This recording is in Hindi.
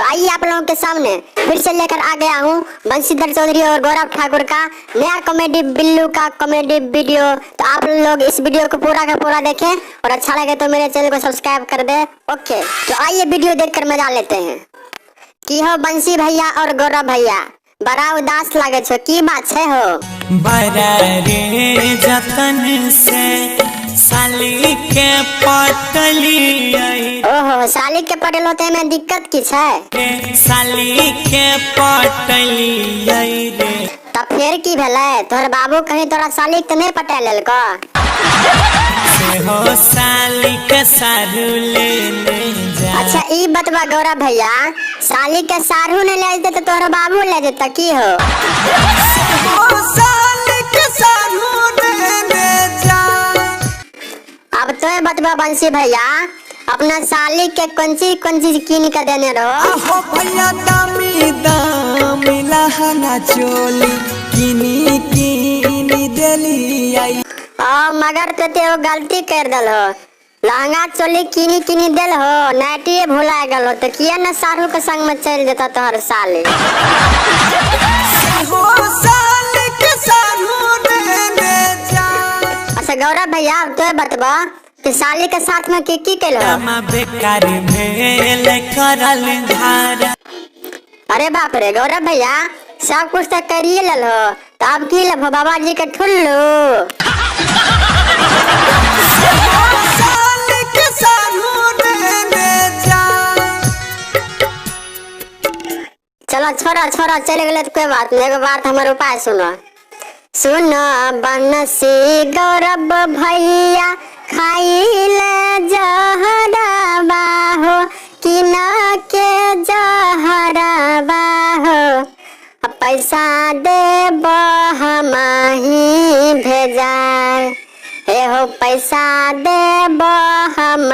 तो आइए आप लोगों के सामने फिर से लेकर आ गया हूँ बंशीधर चौधरी और गौरव ठाकुर का नया कॉमेडी बिल्लू का कॉमेडी वीडियो। तो आप लोग इस वीडियो को पूरा का पूरा देखें और अच्छा लगे तो मेरे चैनल को सब्सक्राइब कर दे। ओके, तो आइए वीडियो देखकर मजा लेते हैं। की हो बंसी भैया और गौरव भैया, बड़ा उदास लागे छो, की बात है हो? बड़ा रे जतन से साली के पटली। ओहो, साली के पटल होते में दिक्कत की है? साली के पटली रे। तब फिर की भेलै? तोहर बाबू कहीं तोरा साली के नहीं पटा लेल का? से हो साली के सारू ले जा। अच्छा ई बतवा गौरव भैया, साली के सारू ने ले जेते तो तोहर बाबू ले जेता की हो? साली के सारू ले जा। अब तो बतवा बंसी भैया, अपना साली के कौन चीज कीन के देने रहो? आहो भैया दामी दामी लहंगा चोली किनी देली आई। मगर ते वो गलती कर दल हो, लहंगा चोली किनी देल हो, नाइटी भुला गल हो, तो किया न सारू के संग में चल जाता तोहर साली? अच्छा गौरव भैया, तो बतवा कि साली के साथ में की कैल हो? अरे बाप रे गौरव भैया, सब कुछ तो करिए लेल हो, तो अब की लब बाबा जी के ठुल्लू? चलो छोरा चले गए तो कोई बात नहीं, एगो बात हमारे उपाय सुनो बंसी गौरव भैया, खाइले जहरबा हो कि न के जहरबा हो, पैसा देब हमही भेजा, हे हो पैसा देब हम